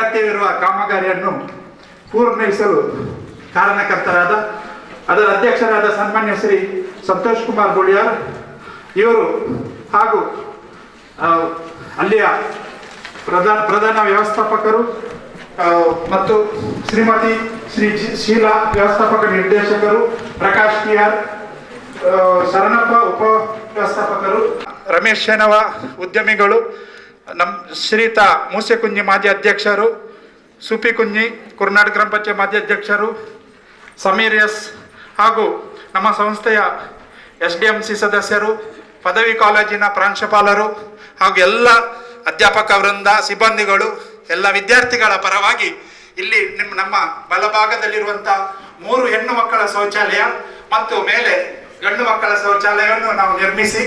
ಅಗತ್ಯವಿರುವ ಕಾಮಗಾರಿಯನ್ನು ಪೂರ್ಣೈಸಲು ಕಾರಣಕರ್ತರಾದ ಅದರ ಅಧ್ಯಕ್ಷರಾದ ಸನ್ಮಾನ್ಯ ಶ್ರೀ ಸಂತೋಷ್ ಕುಮಾರ್ ಗುಳಿಯಾರ್ ಇವರು ಹಾಗೂ ಅಲ್ಲಿಯ ಪ್ರಧಾನ ವ್ಯವಸ್ಥಾಪಕರು ಮತ್ತು ಶ್ರೀಮತಿ ಶೀಲಾ ವ್ಯವಸ್ಥಾಪಕ ನಿರ್ದೇಶಕರು, ಪ್ರಕಾಶ್ ಪಿಆರ್, ಶರಣಪ್ಪ ಉಪ ವ್ಯವಸ್ಥಾಪಕರು, ರಮೇಶ್ ಶೇನವ ಉದ್ಯಮಿಗಳು, ಶ್ರೀಯುತ ಮೂಸೆಕುಂಜಿ ಮಾಜಿ ಅಧ್ಯಕ್ಷರು, ಸುಪಿ ಕುಂಜಿ ಕುರ್ನಾಟಕ ಗ್ರಾಮ ಪಂಚಾಯತ್ ಮಾಜಿ ಅಧ್ಯಕ್ಷರು, ಸಮೀರ್ ಎಸ್ ಹಾಗೂ ನಮ್ಮ ಸಂಸ್ಥೆಯ SDMC ಸದಸ್ಯರು, ಪದವಿ ಕಾಲೇಜಿನ ಪ್ರಾಂಶುಪಾಲರು ಹಾಗೂ ಎಲ್ಲ ಅಧ್ಯಾಪಕ ವೃಂದ, ಸಿಬ್ಬಂದಿಗಳು, ಎಲ್ಲ ವಿದ್ಯಾರ್ಥಿಗಳ ಪರವಾಗಿ ಇಲ್ಲಿ ನಮ್ಮ ಬಲಭಾಗದಲ್ಲಿರುವಂಥ 3 ಹೆಣ್ಣು ಮಕ್ಕಳ ಶೌಚಾಲಯ ಮತ್ತು ಮೇಲೆ ಗಂಡು ಮಕ್ಕಳ ಶೌಚಾಲಯವನ್ನು ನಾವು ನಿರ್ಮಿಸಿ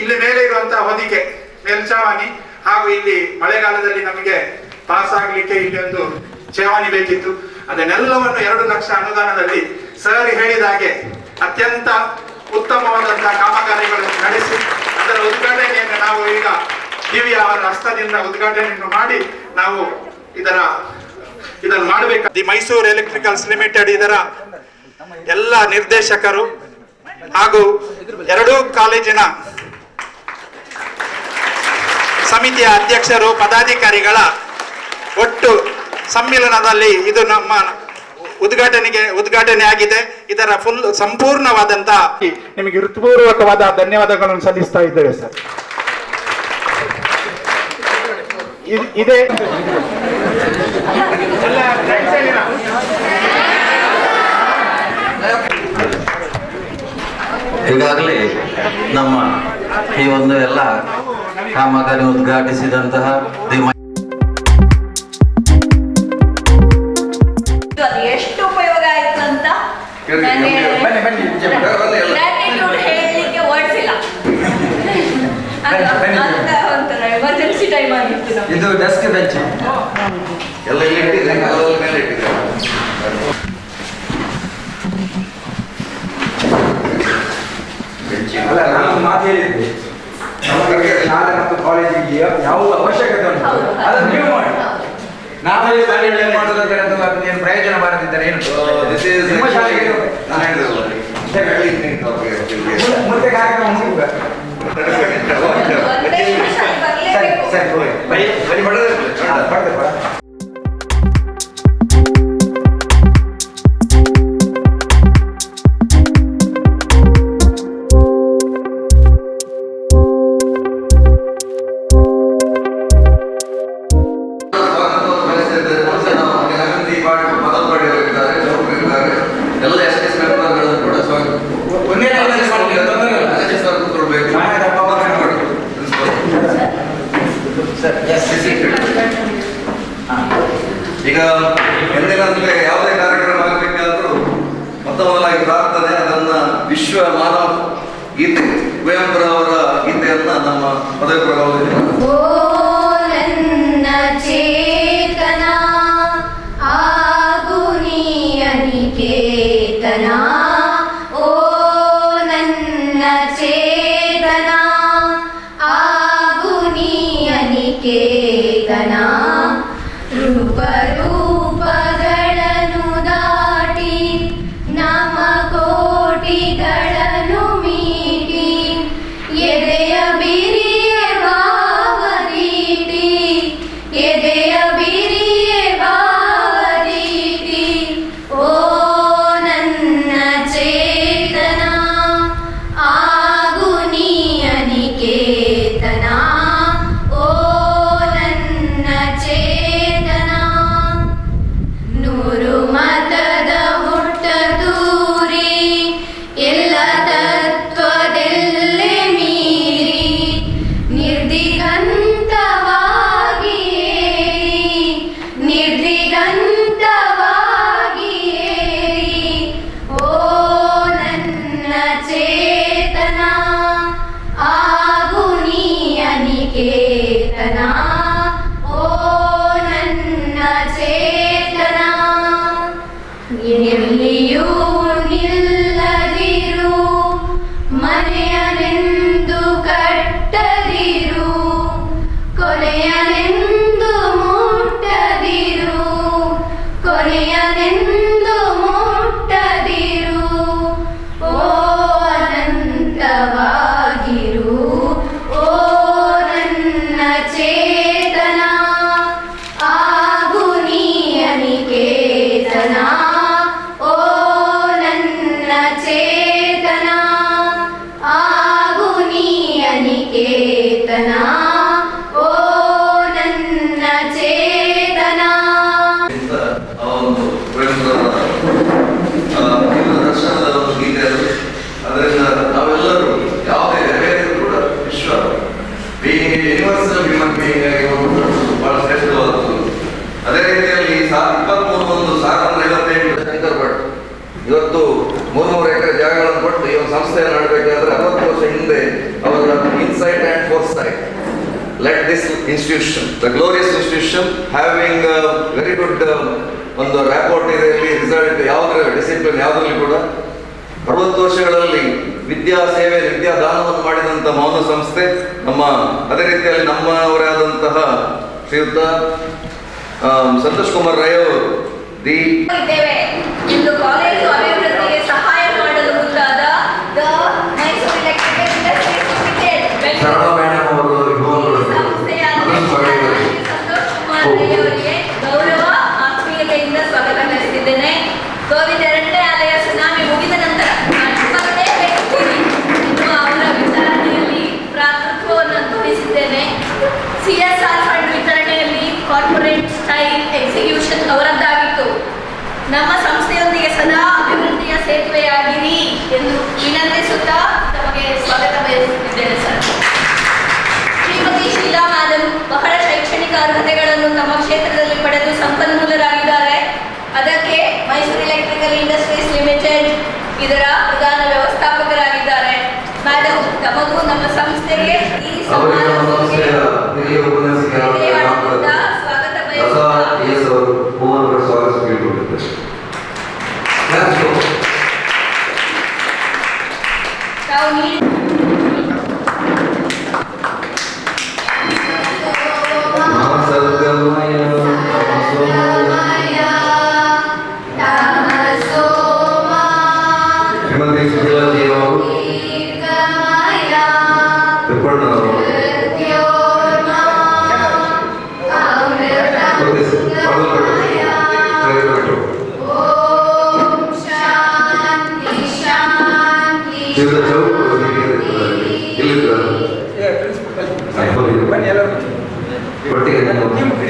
ಇಲ್ಲಿ ಮೇಲೆ ಇರುವಂತಹ ಹೊದಿಕೆ ಮೇಲ್ಛಾವಣಿ ಹಾಗೂ ಇಲ್ಲಿ ಮಳೆಗಾಲದಲ್ಲಿ ನಮಗೆ ಪಾಸ್ ಆಗಲಿಕ್ಕೆ ಇಲ್ಲಿ ಒಂದು ಛಾವಣಿ ಬೇಕಿತ್ತು. ಅದನ್ನೆಲ್ಲವನ್ನು 2 ಲಕ್ಷ ಅನುದಾನದಲ್ಲಿ ಸರ್ ಹೇಳಿದ ಹಾಗೆ ಅತ್ಯಂತ ಉತ್ತಮವಾದಂತಹ ಕಾಮಗಾರಿಗಳನ್ನು ನಡೆಸಿ ಅದರ ಉದ್ಘಾಟನೆಯನ್ನು ನಾವು ಈಗ ಟಿವಿ ಅವರ ಹಸ್ತದಿಂದ ಉದ್ಘಾಟನೆಯನ್ನು ಮಾಡಿ ನಾವು ಇದನ್ನು ಮಾಡಬೇಕು. ದಿ ಮೈಸೂರು ಎಲೆಕ್ಟ್ರಿಕಲ್ಸ್ ಲಿಮಿಟೆಡ್ ಇದರ ಎಲ್ಲ ನಿರ್ದೇಶಕರು ಹಾಗೂ 2 ಕಾಲೇಜಿನ ಸಮಿತಿಯ ಅಧ್ಯಕ್ಷರು, ಪದಾಧಿಕಾರಿಗಳ ಒಟ್ಟು ಸಮ್ಮಿಲನದಲ್ಲಿ ಇದು ನಮ್ಮ ಉದ್ಘಾಟನೆ ಆಗಿದೆ. ಇದರ ಸಂಪೂರ್ಣವಾದಂತಹ ನಿಮಗೆ ಹೃತ್ಪೂರ್ವಕವಾದ ಧನ್ಯವಾದಗಳನ್ನು ಸಲ್ಲಿಸ್ತಾ ಇದ್ದೇವೆ ಸರ್. ಇದೇ ಈಗಾಗಲೇ ನಮ್ಮ ಈ ಒಂದು ಎಲ್ಲ ಕಾಮಗಾರಿ ಉದ್ಘಾಟಿಸಿದಂತಹ ಎಷ್ಟು ಉಪಯೋಗ ಆಯ್ತು ಅಂತ ಹೇಳಲಿಕ್ಕೆ ವರ್ಡ್ಸ್ ಇಲ್ಲ. ಎಮರ್ಜೆನ್ಸಿ ಟೈಮ್ ಆಗಿತ್ತು. ಇದು ಡೆಸ್ಕ್ ಬೆಂಚ್ ಎಲ್ಲ ಅಲ್ಲ, ನಾನು ಮಾತು ಹೇಳಿದ್ದೆ ನಮಗೆ ಶಾಲೆ ಮತ್ತು ಕಾಲೇಜಿಗೆ ಯಾವ ಅವಶ್ಯಕತೆ ಉಂಟು ಅದನ್ನು ನೀವು ಮಾಡಿ. ನಾವೇ ಮಾಡೋದಾದ್ರೆ ಏನು ಪ್ರಯೋಜನ ಬಾರದಿದ್ದರೆ ಏನು ನಿಮ್ಮ ಶಾಲೆಗೆ ಮುಂದೆ ಕಾರ್ಯಕ್ರಮ ಮುಗಿಯುವ. ಸರಿ ಬನ್ನಿ ಬರ್ತದೆ. ಈಗ ಎಂದಿನಂತೆ ಯಾವುದೇ ಕಾರ್ಯಕ್ರಮ ಆಗಬೇಕಾದ್ರೂ ಮೊದಲಾಗಿ ಪ್ರಾರ್ಥನೆ, ಅದನ್ನ ವಿಶ್ವ ಮಾನವ ಗೀತೆ ಕುವೆಂಪುರವರ ಗೀತೆಯನ್ನ ನಮ್ಮ ಪದವಿ ಪ್ರಭಾವದಿಂದ ರೂಪಗಳನ್ನು ದಾಟಿ ನಮ್ಮ ಕೋಟಿಗಳನ್ನು ಮೀಟಿ ಎದೆಯ ಬಿರಿಯ ಭಾವದೀಟಿ ಎದೆಯ ಬಿರಿಯ ಭಾವದೀಟಿ ಓ ನನ್ನ ಚೇತನ ಆಗು ನೀ ಅನಿಕೇತನ ಚೇತನ ಓ ನನ್ನ ಚೇತನ ಎಲ್ಲಿಯೂ ನಿಲ್ಲದಿರು ಮನೆಯನೆಂದು ಕಟ್ಟದಿರು ಕೊನೆಯನೆಂದು ಮುಟ್ಟದಿರು ಈ ಒಂದು ಸಂಸ್ಥೆಯನ್ನು ಮಾಡಬೇಕಾದ್ರೆ 60 ವರ್ಷ ಹಿಂದೆ ಅವರ insight and foresight let this institution, the glorious institution having very good ಒಂದು ರ್ಯಾಪೋರ್ಟ್ ಇದೆ, ರಿಸಲ್ಟ್ ಯಾವುದ್ರ ಡಿಸಿಪ್ಲಿನ್ ಯಾವುದ್ರಲ್ಲಿ ಕೂಡ 60 ವರ್ಷಗಳಲ್ಲಿ ವಿದ್ಯಾ ಸೇವೆ ವಿದ್ಯಾದಾನವನ್ನು ಮಾಡಿದಂಥ ಮೌನ ಸಂಸ್ಥೆ ನಮ್ಮ. ಅದೇ ರೀತಿಯಲ್ಲಿ ನಮ್ಮವರೇ ಆದಂತಹ ಶ್ರೀಯುತ ಸಂತೋಷ್ ಕುಮಾರ್ ರೈ ಅವರು ಇದ್ದೇವೆ ಎಂದು ಕಾಲೇಜು ಅಭಿವೃದ್ಧಿಗೆ ಸಹಾಯ ಮಾಡಲು ಮುಂದಾದ the Mysuru electrical industries limited ಸಂಸ್ಥೆಯ ಅಧ್ಯಕ್ಷರಾದ ಶ್ರೀ ಸಂತೋಷ್ ಕುಮಾರ್ ರೈ ಅವರಿಗೆ ಗೌರವ ಆತ್ಮೀಯತೆಯಿಂದ ಸ್ವಾಗತ ಬಯಸುತ್ತಿದ್ದೇನೆ. ಕೋವಿಡ್ 2ನೇ ಅಲೆಯ ಸುನಾಮಿ ಮುಗಿದ ನಂತರ ಮತ್ತೆ ವ್ಯಕ್ತಿ ಇನ್ನು ಅವರ ವಿಚಾರಣೆಯಲ್ಲಿ ಪ್ರಾತೃತ್ವವನ್ನು ತೋರಿಸಿದ್ದೇನೆ. CSR ಫಂಡ್ ವಿತರಣೆಯಲ್ಲಿ ಕಾರ್ಪೊರೇಟ್ ಸ್ಟೈಲ್ ಎಕ್ಸಿಕ್ಯೂಷನ್ ಅವರದ್ದಾಗಿತ್ತು. ನಮ್ಮ ಸಂಸ್ಥೆಯೊಂದಿಗೆ ಸದಾ ಅಭಿವೃದ್ಧಿಯ ಸೇತುವೆಯಾಗಿರಿ ಎಂದು ವಿನಂತಿಸುತ್ತಾ ತಮಗೆ ಸ್ವಾಗತ ಬಯಸುತ್ತಿದ್ದೇನೆ ಸರ್. ಶ್ರೀಮತಿ ಶೀಲಾ ಮೇಡಮ್ ಬಹಳ ಶೈಕ್ಷಣಿಕ ಅರ್ಹತೆಗಳನ್ನು ತಮ್ಮ ಕ್ಷೇತ್ರದಲ್ಲಿ ಪಡೆದು ಸಂಪನ್ಮೂಲರಾಗಿದ್ದಾರೆ. ಅದಕ್ಕೆ ಮೈಸೂರು ಎಲೆಕ್ಟ್ರಿಕಲ್ ಇಂಡಸ್ಟ್ರೀಸ್ ಲಿಮಿಟೆಡ್ ಇದರ ಪ್ರಧಾನ ವ್ಯವಸ್ಥಾಪಕರಾಗಿದ್ದಾರೆ. ಮೇಡಮ್ ತಮಗೂ ನಮ್ಮ ಸಂಸ್ಥೆಗೆ ಈ ಸಮಾರಂಭಕ್ಕೆ ಸ್ವಾಗತ ತಾವು ನೀಡಿ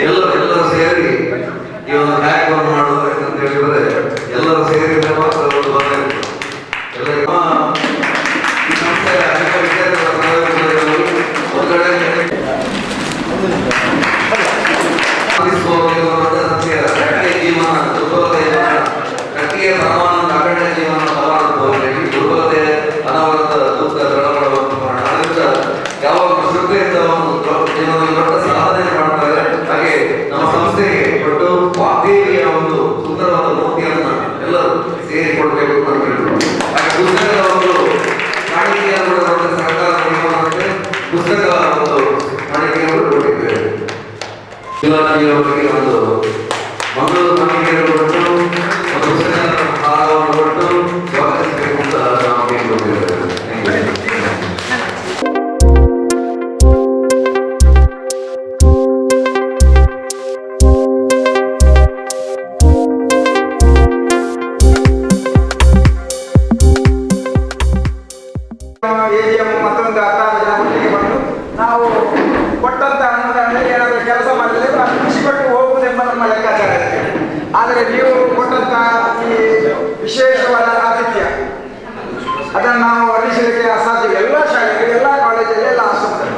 ಎಲ್ಲರೂ ಸೇರಿ ಈ ಒಂದು ಕಾರ್ಯಕ್ರಮ ಮಾಡುವುದು ಅಂತ ಹೇಳಿದ್ರೆ ಎಲ್ಲರೂ ಸೇರಿದ್ರೆ ಮಾತ್ರ ಒಂದು ಬದಲಾಯಿತು. ಎಲ್ಲರಿಗೂ ಈ ಸಂಸ್ಥೆಯ ಅನೇಕ ವಿದ್ಯಾರ್ಥಿಗಳ ಸಹಯೋಗದಲ್ಲಿ ಒಂದು ಕಡೆ ಜೀವನ ದುರ್ಬಲತೆ ಗಟ್ಟಿಗೆ ಪ್ರಮಾಣ ಅಖಂಡ ಜೀವನ ಸವಾಲು ದುರ್ಬಲತೆ ಅನಾವರತ ದುಃಖ ದೃಢಪಡುವಂತ ಅದರಿಂದ ಯಾವಾಗ ಶ್ರದ್ಧೆಯಿಂದ ಜೀವನದಲ್ಲಿ ದೊಡ್ಡ ಸಾಧನೆ ಮಾಡ್ತಾರೆ. ಹಾಗೆ ನಮ್ಮ ಸಂಸ್ಥೆಗೆ ಕೊಟ್ಟು ವಾಗ್ದೇವಿಯ ಒಂದು ಸುಂದರವಾದ ಮೂರ್ತಿಯನ್ನ ಎಲ್ಲರೂ ಸೇರಿಕೊಡ್ಬೇಕು ಅಂತ ಹೇಳಿದ್ರು. ಹಾಗೆ ಪುಸ್ತಕದ ಒಂದು ಕಾಣಿಕೆಯನ್ನು ಸರ್ಕಾರ ನೀಡುವಂತೆ ಪುಸ್ತಕ ಒಂದು ಕಾಣಿಕೆಯನ್ನು ಕೊಟ್ಟಿದ್ದೇವೆ. ಶಿಲಾಜಿಯವರಿಗೆ ಒಂದು ಮಂಗಳೂರು ಕಾಣಿಕೆಯನ್ನು ಕೊಟ್ಟು ಒಂದು ಪುಸ್ತಕ ಹಾರವನ್ನು ಕೊಟ್ಟು ಸ್ವಾಗತಿಸಬೇಕು ಅಂತ ನಾವು ಕೇಳಿಕೊಂಡಿದ್ದೇವೆ. ಮತ್ತೊಂದು 16 ಜನ ಒಟ್ಟಿಗೆ ಬಂದು ನಾವು ಕೊಟ್ಟಂತ ಅನುದಾನದಲ್ಲಿ ಏನಾದರೂ ಕೆಲಸ ಮಾಡಿದರೆ ಖುಷಿ ಪಟ್ಟು ಹೋಗುವುದೆಂಬ ನಮ್ಮ ಲೆಕ್ಕಾಚಾರ ಇರುತ್ತೆ. ಆದರೆ ನೀವು ಕೊಟ್ಟಂತ ಈ ವಿಶೇಷವಾದ ಆತಿಥ್ಯ ಅದನ್ನು ನಾವು ವರ್ಣಿಸಲಿಕ್ಕೆ ಅಸಾಧ್ಯ. ಎಲ್ಲ ಶಾಲೆಗಳು, ಎಲ್ಲ ಕಾಲೇಜಲ್ಲಿ, ಎಲ್ಲ ಆಸ್ಪತ್ರೆ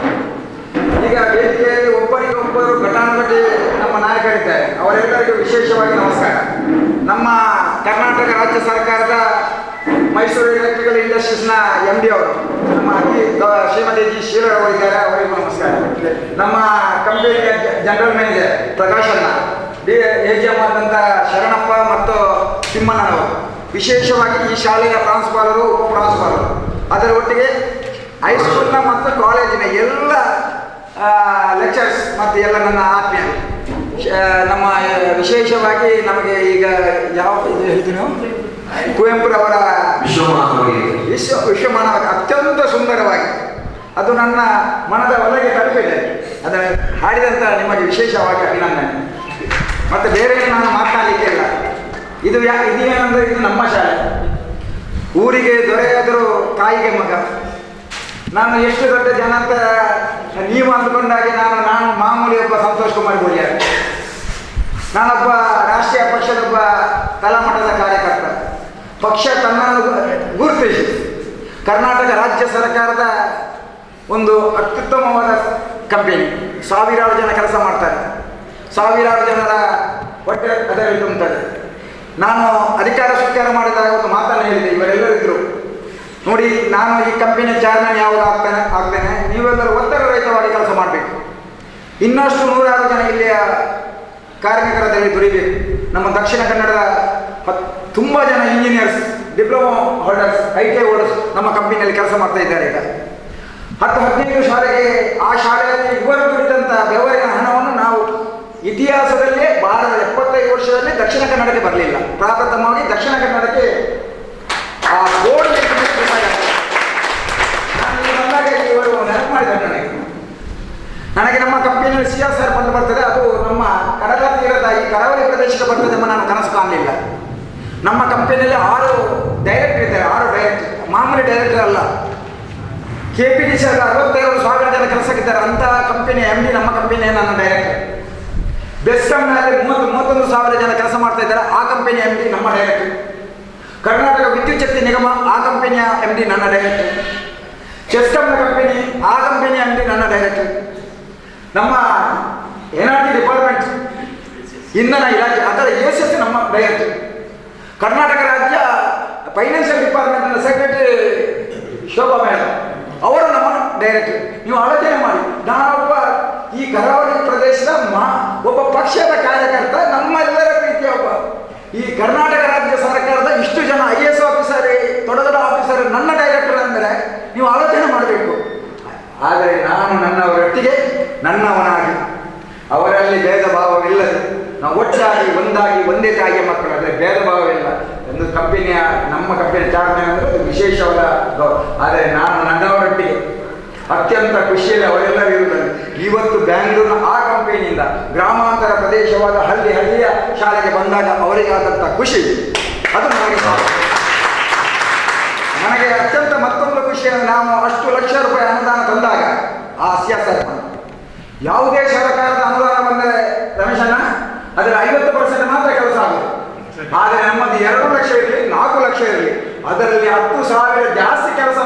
ಈಗ ವೇದಿಕೆಯಲ್ಲಿ ಒಬ್ಬರಿಗೊಬ್ಬರು ಘಟಾನುಘಟಿ ನಮ್ಮ ನಾಯಕರಿದ್ದಾರೆ. ಅವರೆಲ್ಲರಿಗೂ ವಿಶೇಷವಾಗಿ ನಮಸ್ಕಾರ. ನಮ್ಮ ಕರ್ನಾಟಕ ರಾಜ್ಯ ಸರ್ಕಾರದ ಮೈಸೂರು ಎಲೆಕ್ಟ್ರಿಕಲ್ ಇಂಡಸ್ಟ್ರೀಸ್ನ MD ಅವರು ನಮ್ಮ ಶ್ರೀಮತಿ ಜಿ ಶೀಲಾ ಅವರು ಇದ್ದಾರೆ, ಅವರಿಗೂ ನಮಸ್ಕಾರ. ನಮ್ಮ ಕಂಪನಿಯ ಜನರಲ್ ಮ್ಯಾನೇಜರ್ ಪ್ರಕಾಶಣ್ಣ, AGM ಆದಂಥ ಶರಣಪ್ಪ ಮತ್ತು ತಿಮ್ಮಣ್ಣನವರು, ವಿಶೇಷವಾಗಿ ಈ ಶಾಲೆಯ ಪ್ರಾಂಶುಪಾಲರು, ಉಪ ಪ್ರಾಂಶುಪಾಲರು, ಅದರ ಒಟ್ಟಿಗೆ ಹೈಸ್ಕೂಲ್ನ ಮತ್ತು ಕಾಲೇಜಿನ ಎಲ್ಲ ಲೆಕ್ಚರ್ಸ್ ಮತ್ತು ಎಲ್ಲ ನನ್ನ ಆತ್ಮೀಯರು. ನಮ್ಮ ವಿಶೇಷವಾಗಿ ನಮಗೆ ಈಗ ಯಾವ ಇದು ಹೇಳಿದ್ರು ಕುವೆಂಪುರವರ ವಿಶ್ವಮಾನವ ಅತ್ಯಂತ ಸುಂದರವಾಗಿ ಅದು ನನ್ನ ಮನದ ಒಳಗೆ ತಲುಪಿದೆ. ಅದನ್ನು ಹಾಡಿದಂಥ ನಿಮಗೆ ವಿಶೇಷವಾಗಿ ಅಭಿನಂದನೆ. ಮತ್ತು ಬೇರೆ ನಾನು ಮಾತನಾಡಲಿಕ್ಕೆ ಇಲ್ಲ. ಇದೇನೆಂದರೆ ಇದು ನಮ್ಮ ಶಾಲೆ. ಊರಿಗೆ ದೊರೆಯಾದರೂ ತಾಯಿಗೆ ಮಗ. ನಾನು ಎಷ್ಟು ದೊಡ್ಡ ಜನ ಅಂತ ನೀವು ಅಂದುಕೊಂಡಾಗೆ ನಾನು ಮಾಮೂಲಿ ಒಬ್ಬ ಸಂತೋಷ್ ಕುಮಾರ್ ಗೋಳಿಯಾರ್. ನಾನೊಬ್ಬ ರಾಷ್ಟ್ರೀಯ ಪಕ್ಷದೊಬ್ಬ ತಳಮಟ್ಟದ ಕಾರ್ಯಕರ್ತ. ಪಕ್ಷ ತನ್ನನ್ನು ಗುರುತಿಸಿ ಕರ್ನಾಟಕ ರಾಜ್ಯ ಸರ್ಕಾರದ ಒಂದು ಅತ್ಯುತ್ತಮವಾದ ಕಂಪನಿ. ಸಾವಿರಾರು ಜನ ಕೆಲಸ ಮಾಡ್ತಾರೆ, ಸಾವಿರಾರು ಜನರ ಹೊಟ್ಟೆ ಅದರಲ್ಲಿ ತುಂಬುತ್ತದೆ. ನಾನು ಅಧಿಕಾರ ಸ್ವೀಕಾರ ಮಾಡಿದಾಗ ಒಂದು ಮಾತನ್ನು ಹೇಳಿದೆ, ಇವರೆಲ್ಲರೂ ಇದ್ದರು. ನೋಡಿ, ನಾನು ಈ ಕಂಪನಿಯ ಚೇರ್ಮನ್ ಯಾವಾಗ ಆಗ್ತೇನೆ ನೀವೆಲ್ಲರೂ ಒತ್ತಡರಹಿತವಾಗಿ ಕೆಲಸ ಮಾಡಬೇಕು. ಇನ್ನಷ್ಟು 106 ಜನ ಇಲ್ಲಿಯ ಕಾರ್ಮಿಕರಲ್ಲಿ ದುಡಿಬೇಕು. ನಮ್ಮ ದಕ್ಷಿಣ ಕನ್ನಡದ ತುಂಬ ಜನ engineers, diploma holders, ITI holders ನಮ್ಮ ಕಂಪನಿಯಲ್ಲಿ ಕೆಲಸ ಮಾಡ್ತಾ ಇದ್ದಾರೆ. ಈಗ 10-15 ಶಾಲೆಗೆ, ಆ ಶಾಲೆಯಲ್ಲಿ ಇವರು ದುಡಿದಂಥ ಬೆವರಿನ ಹಣವನ್ನು ನಾವು ಇತಿಹಾಸದಲ್ಲೇ ಭಾರತದ 75 ವರ್ಷದಲ್ಲಿ ದಕ್ಷಿಣ ಕನ್ನಡಕ್ಕೆ ಬರಲಿಲ್ಲ. ಪ್ರಪ್ರಥಮವಾಗಿ ದಕ್ಷಿಣ ಕನ್ನಡಕ್ಕೆ ಆ ಬೋರ್ಡ್ ಬಂದಾಗ ಇವರು ನೆನಪು ಮಾಡಿದ್ದಾರೆ ನನಗೆ ನಮ್ಮ ಕಂಪನಿಯಲ್ಲಿ CSR ಬಂದು ಬರ್ತದೆ, ಅದು ನಮ್ಮ ಕಡಲ ತೀರದ ಈ ಕರಾವಳಿ ಪ್ರದೇಶಕ್ಕೆ ಬರ್ತದೆ ಎಂಬ ನಾನು ಕನಸು ಕಾಣಲಿಲ್ಲ. ನಮ್ಮ ಕಂಪನಿಯಲ್ಲಿ 6 ಡೈರೆಕ್ಟರ್ ಇದ್ದಾರೆ, 6 ಡೈರೆಕ್ಟರ್, ಮಾಮೂಲಿ ಡೈರೆಕ್ಟರ್ ಅಲ್ಲ. KPDC 62,000 ಜನ ಕೆಲಸಕ್ಕಿದ್ದಾರೆ, ಅಂತಹ ಕಂಪನಿಯ MD ನಮ್ಮ ಕಂಪನಿಯ ನನ್ನ ಡೈರೆಕ್ಟರ್. ಬೆಸ್ಕಾಂನಲ್ಲಿ 31,000 ಜನ ಕೆಲಸ ಮಾಡ್ತಾ ಇದ್ದಾರೆ, ಆ ಕಂಪನಿಯ MD ನಮ್ಮ ಡೈರೆಕ್ಟರ್. ಕರ್ನಾಟಕ ವಿದ್ಯುತ್ ಶಕ್ತಿ ನಿಗಮ, ಆ ಕಂಪನಿಯ MD ನನ್ನ ಡೈರೆಕ್ಟರ್. ಚೆಸ್ಕಾಂನ ಕಂಪನಿ, ಆ ಕಂಪನಿಯ MD ನನ್ನ ಡೈರೆಕ್ಟರ್. ನಮ್ಮ ಎನರ್ಜಿ ಡಿಪಾರ್ಟ್ಮೆಂಟ್, ಇಂಧನ ಇಲಾಖೆ, ಅದರ ACS ನಮ್ಮ ಡೈರೆಕ್ಟರ್. ಕರ್ನಾಟಕ ರಾಜ್ಯ ಫೈನಾನ್ಷಿಯಲ್ ಡಿಪಾರ್ಟ್ಮೆಂಟ್ನ ಸೆಕ್ರೆಟರಿ ಶೋಭಾ ಮೇಡಮ್, ಅವರು ನಮ್ಮ ಡೈರೆಕ್ಟರ್. ನೀವು ಆಲೋಚನೆ ಮಾಡಿ, ನಾನೊಬ್ಬ ಈ ಕರಾವಳಿ ಪ್ರದೇಶದ ಒಬ್ಬ ಪಕ್ಷದ ಕಾರ್ಯಕರ್ತ, ನಮ್ಮೆಲ್ಲರ ಪ್ರೀತಿಯ ಒಬ್ಬ ಈ ಕರ್ನಾಟಕ ರಾಜ್ಯ ಸರ್ಕಾರದ ಇಷ್ಟು ಜನ IAS ಆಫೀಸರ್, ದೊಡ್ಡ ದೊಡ್ಡ ಆಫೀಸರ್ ನನ್ನ ಡೈರೆಕ್ಟರ್ ಅಂದರೆ ನೀವು ಆಲೋಚನೆ ಮಾಡಬೇಕು. ಆದರೆ ನಾನು ನನ್ನವರೊಟ್ಟಿಗೆ ನನ್ನವನಾಗಿ, ಅವರಲ್ಲಿ ಭೇದ ಭಾವವಿಲ್ಲದೆ ನಾವು ಒಟ್ಟಾಗಿ ಒಂದಾಗಿ ಒಂದೇ ತಾಯಿಯ ಮಕ್ಕಳು, ಅಂದರೆ ಭೇದ ಭಾವವಿಲ್ಲ. ಒಂದು ಕಂಪನಿಯ, ನಮ್ಮ ಕಂಪನಿಯ ಚಾರ್ಮನ್ ಅಂದರೆ ಅದು ವಿಶೇಷವಾದ ಗೌರವ. ಆದರೆ ನಾನು ನನ್ನವರೊಟ್ಟಿಗೆ ಅತ್ಯಂತ ಖುಷಿಯಲ್ಲಿ ಅವರೆಲ್ಲರೂ ಇರುತ್ತಾರೆ. ಇವತ್ತು ಬ್ಯಾಂಗ್ಳೂರಿನ ಆ ಕಂಪನಿಯಿಂದ ಗ್ರಾಮಾಂತರ ಪ್ರದೇಶವಾದ ಹಳ್ಳಿಯ ಶಾಲೆಗೆ ಬಂದಾಗ ಅವರಿಗಾದಂಥ ಖುಷಿ, ಅದು ನನಗೆ ಅತ್ಯಂತ ಮತ್ತೊಂದು ಖುಷಿಯನ್ನು, ನಾವು ಅಷ್ಟು ಲಕ್ಷ ರೂಪಾಯಿ ಅನುದಾನ ತಂದಾಗ ಆ CSR ಯಾವುದೇ ಸರ್ಕಾರದ ಅನುದಾನ ಬಂದರೆ ರಮೇಶಣ್ಣ ಅದರ 50% ಮಾತ್ರ ಕೆಲಸ ಆಗುತ್ತೆ. ಆದರೆ ನಮ್ಮದು 2 ಲಕ್ಷ ಇರಲಿ, 4 ಲಕ್ಷ ಇರಲಿ, ಅದರಲ್ಲಿ 10,000 ಜಾಸ್ತಿ ಕೆಲಸ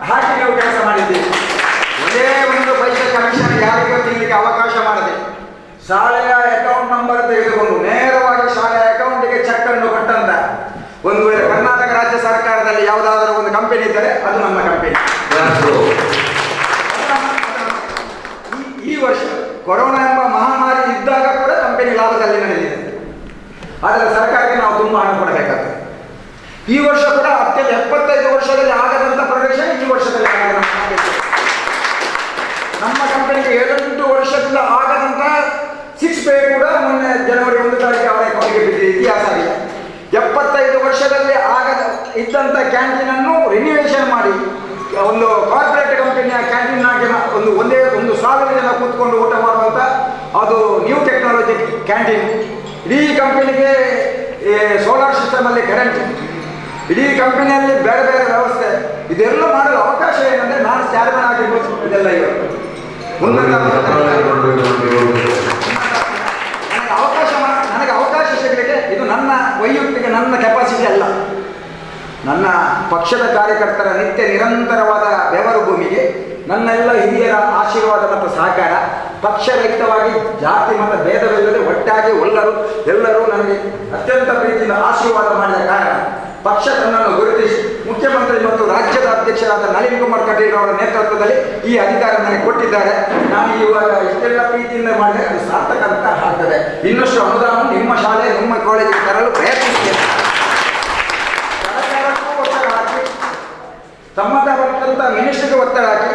ಹಾಕಿ ನಾವು ಕೆಲಸ ಮಾಡಿದ್ದೀವಿ. ಒಂದೇ ಒಂದು ಪೈಸೆ ಕಮಿಷನ್ ಯಾರಿಗೂ ತಿನ್ನಲಿಕ್ಕೆ ಅವಕಾಶ ಮಾಡದೆ, ಶಾಲೆಯ ಅಕೌಂಟ್ ನಂಬರ್ ತೆಗೆದುಕೊಂಡು ನೇರವಾಗಿ ಶಾಲೆಯ ಅಕೌಂಟಿಗೆ ಚೆಕ್ ಅನ್ನು ಕೊಟ್ಟಂತ ಒಂದು ವೇಳೆ ಕರ್ನಾಟಕ ರಾಜ್ಯ ಸರ್ಕಾರದಲ್ಲಿ ಯಾವುದಾದರೂ ಒಂದು ಕಂಪನಿ ಇದ್ದರೆ ಅದು ನಮ್ಮ ಕಂಪನಿ. ಈ ವರ್ಷ ಕೊರೋನಾ ಎಂಬ ಮಹಾಮಾರಿ ಇದ್ದಾಗ ಕೂಡ ಕಂಪನಿ ಲಾಭದಲ್ಲಿ ನಡೆದಿದೆ. ಆದರೆ ಸರ್ಕಾರಕ್ಕೆ ನಾವು ತುಂಬ ಹಣ ಕೊಡಬೇಕಾಗ್ತದೆ. ಈ ವರ್ಷ ಕೂಡ ಅತ್ಯಂತ 75 ವರ್ಷದಲ್ಲಿ ಆಗದಂಥ ಪ್ರವೇಶ ಈ ವರ್ಷದಲ್ಲಿ ಆಗಿದೆ. ನಮ್ಮ ಕಂಪನಿಗೆ 7-8 ವರ್ಷದಿಂದ ಆಗದಂಥ 6 ಪೇ ಕೂಡ ಮೊನ್ನೆ ಜನವರಿ 1 ತಾರೀಕು ಅವರ ಅಕೌಂಟಿಗೆ ಬಿದ್ದಿದೆ. ಇತಿಹಾಸ ಆಗಿದೆ. 75 ವರ್ಷದಲ್ಲಿ ಇದ್ದಂಥ ಕ್ಯಾಂಟೀನನ್ನು ರಿನಿವೇಷನ್ ಮಾಡಿ ಒಂದು ಕಾರ್ಪೊರೇಟ್ ಕಂಪನಿಯ ಕ್ಯಾಂಟೀನ್ ಆಗಿ ಒಂದೇ 1,000 ಜನ ಕೂತ್ಕೊಂಡು ಊಟ ಮಾಡುವಂಥ ಅದು ನ್ಯೂ ಟೆಕ್ನಾಲಜಿ ಕ್ಯಾಂಟೀನ್. ಇಡೀ ಕಂಪನಿಗೆ ಸೋಲಾರ್ ಸಿಸ್ಟಮಲ್ಲಿ ಕರೆಂಟ್, ಇಡೀ ಕಂಪನಿಯಲ್ಲಿ ಬೇರೆ ಬೇರೆ ವ್ಯವಸ್ಥೆ, ಇದೆಲ್ಲ ಮಾಡಲು ಅವಕಾಶ ಏನಂದರೆ ನಾನು ಚೇರ್ಮನ್ ಆಗಿರ್ಬೋದು. ಇದೆಲ್ಲ ಇವತ್ತು ನನಗೆ ಅವಕಾಶ ಸಿಗಲಿಕ್ಕೆ ಇದು ನನ್ನ ವೈಯಕ್ತಿಕ, ನನ್ನ ಕೆಪಾಸಿಟಿ ಅಲ್ಲ. ನನ್ನ ಪಕ್ಷದ ಕಾರ್ಯಕರ್ತರ ನಿತ್ಯ ನಿರಂತರವಾದ ಬೆವರು ಭೂಮಿಗೆ ನನ್ನೆಲ್ಲ ಹಿರಿಯರ ಆಶೀರ್ವಾದ ಮತ್ತು ಸಹಕಾರ, ಪಕ್ಷರಹಿತವಾಗಿ ಜಾತಿ ಮತ ಭೇದವಿಲ್ಲದೆ ಒಟ್ಟಾಗಿ ಎಲ್ಲರೂ ನನಗೆ ಅತ್ಯಂತ ಪ್ರೀತಿಯಿಂದ ಆಶೀರ್ವಾದ ಮಾಡಿದ ಕಾರಣ ಪಕ್ಷ ತನ್ನನ್ನು ಗುರುತಿಸಿ ಮುಖ್ಯಮಂತ್ರಿ ಮತ್ತು ರಾಜ್ಯದ ಅಧ್ಯಕ್ಷರಾದ ನಳಿನ್ ಕುಮಾರ್ ಕಟೀಲ್ ಅವರ ನೇತೃತ್ವದಲ್ಲಿ ಈ ಅಧಿಕಾರ ನನಗೆ ಕೊಟ್ಟಿದ್ದಾರೆ. ನಾನು ಇವಾಗ ಇಷ್ಟೆಲ್ಲ ಪ್ರೀತಿಯಿಂದ ಮಾಡಿದರೆ ಅದು ಸಾರ್ಥಕ ಅಂತ ಆಗ್ತದೆ. ಇನ್ನಷ್ಟು ಅನುದಾನ ನಿಮ್ಮ ಶಾಲೆ, ನಿಮ್ಮ ಕಾಲೇಜಿಗೆ ತರಲು ಪ್ರಯತ್ನಿಸ್ತೇನೆ. ಸರ್ಕಾರಕ್ಕೂ ಒತ್ತಡ ಹಾಕಿ, ಸಂಬಂಧಪಟ್ಟಂಥ ಮಿನಿಸ್ಟ್ರಿಗೆ ಒತ್ತಡ ಹಾಕಿ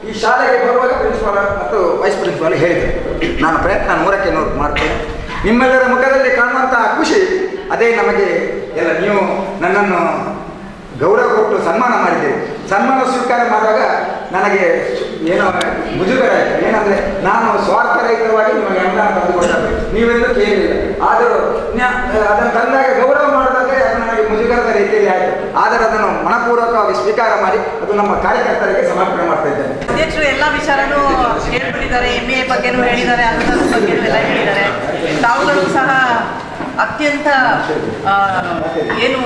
ಈ ಶಾಲೆಗೆ ಬರುವಾಗ ಪ್ರಿನ್ಸಿಪಾಲ್ ಮತ್ತು ವೈಸ್ ಪ್ರಿನ್ಸಿಪಾಲ್ ಹೇಳಿದೆ, ನಾನು ಪ್ರಯತ್ನ 100ಕ್ಕೆ 100 ಮಾಡ್ತೇನೆ. ನಿಮ್ಮೆಲ್ಲರ ಮುಖದಲ್ಲಿ ಕಾಣುವಂತಹ ಖುಷಿ ಅದೇ ನಮಗೆ ಎಲ್ಲ. ನೀವು ನನ್ನನ್ನು ಗೌರವ ಕೊಟ್ಟು ಸನ್ಮಾನ ಮಾಡಿದ್ದೀರಿ. ಸನ್ಮಾನ ಸ್ವೀಕಾರ ಮಾಡುವಾಗ ನನಗೆ ಏನೋ ಮುಜುಗರ ಆಯಿತು. ಏನಂದರೆ ನಾನು ಸ್ವಾರ್ಥರಹಿತವಾಗಿ ನಿಮಗೆ ಅನುದಾನ ತಂದುಕೊಟ್ಟದ್ದು ನೀವೆಂದು ಕೇಳಲಿಲ್ಲ. ಆದರೂ ಅದನ್ನು ತಂದಾಗ ಗೌರವ ಮಾಡಿದಾಗ ನನಗೆ ಮುಜುಗರದ ರೀತಿಯಲ್ಲಿ ಆಯಿತು. ಆದರೆ ಅದನ್ನು ಮನಪೂರ್ವಕವಾಗಿ ಸ್ವೀಕಾರ ಮಾಡಿ ಅದು ನಮ್ಮ ಕಾರ್ಯಕರ್ತರಿಗೆ ಸಮರ್ಪಣೆ ಮಾಡ್ತಾ ಇದ್ದೇನೆ. ಅಧ್ಯಕ್ಷರು ಎಲ್ಲ ವಿಚಾರನೂ ಹೇಳ್ಬಿಟ್ಟಿದ್ದಾರೆ. MA ಬಗ್ಗೆನೂ ಹೇಳಿದ್ದಾರೆ, ಅನುದಾನದ ಬಗ್ಗೆ ಎಲ್ಲ ಹೇಳಿದ್ದಾರೆ. ತಾವುಗಳು ಸಹ ಅತ್ಯಂತ ಏನು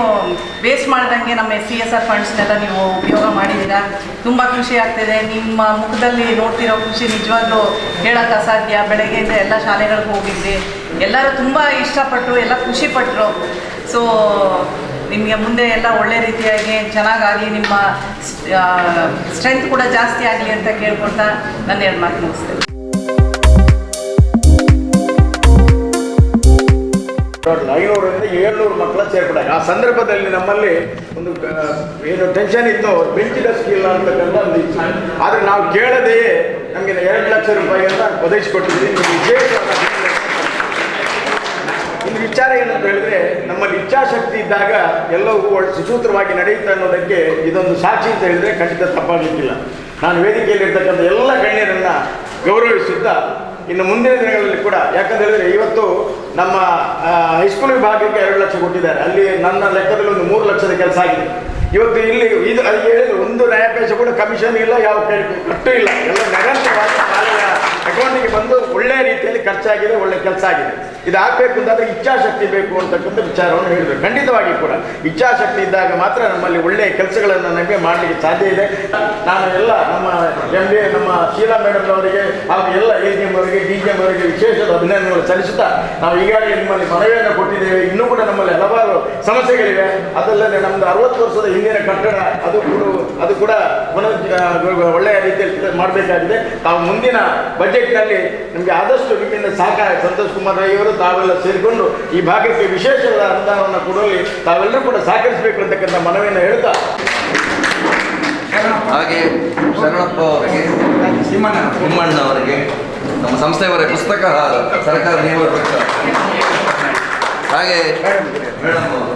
ವೇಸ್ಟ್ ಮಾಡಿದಂಗೆ ನಮ್ಮ CSR ಫಂಡ್ಸ್ನೆಲ್ಲ ನೀವು ಉಪಯೋಗ ಮಾಡಿದ್ದೀರಾ. ತುಂಬ ಖುಷಿ ಆಗ್ತಿದೆ. ನಿಮ್ಮ ಮುಖದಲ್ಲಿ ನೋಡ್ತಿರೋ ಖುಷಿ ನಿಜವಾಗ್ಲೂ ಹೇಳೋಕ್ಕೆ ಅಸಾಧ್ಯ. ಬೆಳಗ್ಗೆಯಿಂದ ಎಲ್ಲ ಶಾಲೆಗಳಿಗೆ ಹೋಗಿದ್ವಿ, ಎಲ್ಲರೂ ತುಂಬ ಇಷ್ಟಪಟ್ಟರು, ಎಲ್ಲ ಖುಷಿಪಟ್ಟರು. ಸೊ ನಿಮಗೆ ಮುಂದೆ ಎಲ್ಲ ಒಳ್ಳೆ ರೀತಿಯಾಗಿ ಚೆನ್ನಾಗಾಗಿ ನಿಮ್ಮ ಸ್ಟ್ರೆಂತ್ ಕೂಡ ಜಾಸ್ತಿ ಆಗಲಿ ಅಂತ ಕೇಳ್ಕೊಳ್ತಾ ನನ್ನ 2 ಮಾತು ಮುಗಿಸ್ತೇನೆ. 500ರಿಂದ 700 ಮಕ್ಕಳ ಸೇರ್ಪಡೆ. ಆ ಸಂದರ್ಭದಲ್ಲಿ ನಮ್ಮಲ್ಲಿ ಒಂದು ಏನು ಟೆನ್ಷನ್ ಇತ್ತು, ಬೆಂಚ್ ಡೆಸ್ಕ್ ಇಲ್ಲ ಅಂತಕ್ಕಂಥ ಒಂದು ಇತ್ತು. ಆದರೆ ನಾವು ಕೇಳದೆಯೇ ನಮಗೆ 2 ಲಕ್ಷ ರೂಪಾಯಿಯನ್ನು ಒದಗಿಸಿಕೊಟ್ಟಿದ್ದೀವಿ. ಒಂದು ವಿಚಾರ ಏನಂತ ಹೇಳಿದ್ರೆ, ನಮ್ಮಲ್ಲಿ ಇಚ್ಛಾಶಕ್ತಿ ಇದ್ದಾಗ ಎಲ್ಲವೂ ಸುಸೂತ್ರವಾಗಿ ನಡೆಯುತ್ತೆ ಅನ್ನೋದಕ್ಕೆ ಇದೊಂದು ಸಾಕ್ಷಿ ಅಂತ ಹೇಳಿದ್ರೆ ಖಂಡಿತ ತಪ್ಪಾಗಲಿಕ್ಕಿಲ್ಲ. ನಾನು ವೇದಿಕೆಯಲ್ಲಿರ್ತಕ್ಕಂಥ ಎಲ್ಲ ಗಣ್ಯರನ್ನು ಗೌರವಿಸುತ್ತಾ ಇನ್ನು ಮುಂದಿನ ದಿನಗಳಲ್ಲಿ ಕೂಡ, ಯಾಕಂತ ಹೇಳಿದ್ರೆ ಇವತ್ತು ನಮ್ಮ ಹೈಸ್ಕೂಲ್ ವಿಭಾಗಕ್ಕೆ 2 ಲಕ್ಷ ಕೊಟ್ಟಿದ್ದಾರೆ. ಅಲ್ಲಿ ನನ್ನ ಲೆಕ್ಕದಲ್ಲಿ ಒಂದು 3 ಲಕ್ಷದ ಕೆಲಸ ಆಗಿದೆ. ಇವತ್ತು ಇಲ್ಲಿ ಇದು ಅಲ್ಲಿ ಹೇಳಿದ್ರು ಒಂದು ನ್ಯಾಯಪೇಶ ಕೂಡ ಕಮಿಷನ್ ಇಲ್ಲ, ಯಾವ ಕಟ್ಟು ಇಲ್ಲ, ಎಲ್ಲ ನಿರಂತರವಾಗಿ ಶಾಲೆಯ ಅಕೌಂಟಿಗೆ ಬಂದು ಒಳ್ಳೆಯ ರೀತಿಯಲ್ಲಿ ಖರ್ಚಾಗಿದೆ, ಒಳ್ಳೆ ಕೆಲಸ ಆಗಿದೆ. ಇದು ಆಗಬೇಕು ಅಂತಾದರೆ ಇಚ್ಛಾಶಕ್ತಿ ಬೇಕು ಅಂತಕ್ಕಂಥ ವಿಚಾರವನ್ನು ಹೇಳಿದರು. ಖಂಡಿತವಾಗಿ ಕೂಡ ಇಚ್ಛಾಶಕ್ತಿ ಇದ್ದಾಗ ಮಾತ್ರ ನಮ್ಮಲ್ಲಿ ಒಳ್ಳೆಯ ಕೆಲಸಗಳನ್ನು ನಮಗೆ ಮಾಡಲಿಕ್ಕೆ ಸಾಧ್ಯ ಇದೆ. ನಾನು ಎಲ್ಲ ನಮ್ಮ MBA ನಮ್ಮ ಶೀಲಾ ಮೇಡಮ್ ಅವರಿಗೆ ಹಾಗೂ ಎಲ್ಲ AGM ಅವರಿಗೆ DGM ಅವರಿಗೆ ವಿಶೇಷ ಅಭಿನಂದನೆಗಳು ಸಲ್ಲಿಸುತ್ತಾ, ನಾವು ಈಗಾಗಲೇ ನಿಮ್ಮಲ್ಲಿ ಮನವಿಯನ್ನು ಕೊಟ್ಟಿದ್ದೇವೆ. ಇನ್ನೂ ಕೂಡ ನಮ್ಮಲ್ಲಿ ಹಲವಾರು ಸಮಸ್ಯೆಗಳಿವೆ. ಅದಲ್ಲದೆ ನಮ್ಮದು 60 ವರ್ಷದ ಹಿಂದಿನ ಕಟ್ಟಡ ಅದು ಕೂಡ ಒಳ್ಳೆಯ ರೀತಿಯಲ್ಲಿ ಮಾಡಬೇಕಾಗಿದೆ. ತಾವು ಮುಂದಿನ ಬಜೆಟ್ನಲ್ಲಿ ನಮಗೆ ಆದಷ್ಟು ನಿಮ್ಮಿಂದ ಸಹಕಾರ, ಸಂತೋಷ್ ಕುಮಾರ್ ರೈ ಅವರು ತಾವೆಲ್ಲ ಸೇರಿಕೊಂಡು ಈ ಭಾಗಕ್ಕೆ ವಿಶೇಷವಾದ ಅನುದಾನವನ್ನು ಕೊಡುವಲ್ಲಿ ತಾವೆಲ್ಲರೂ ಕೂಡ ಸಹಕರಿಸಬೇಕು ಅಂತಕ್ಕಂಥ ಮನವಿಯನ್ನು ಹೇಳ್ತಾ, ಹಾಗೆ ಶರಣಪ್ಪ ಅವರಿಗೆ, ತಿಮ್ಮಣ್ಣ ಅವರಿಗೆ, ನಮ್ಮ ಸಂಸ್ಥೆಯವರ ಪುಸ್ತಕ ಸರ್ಕಾರ ನಿಯಮ ಹಾಗೆ ಮೇಡಮ್ ಅವರು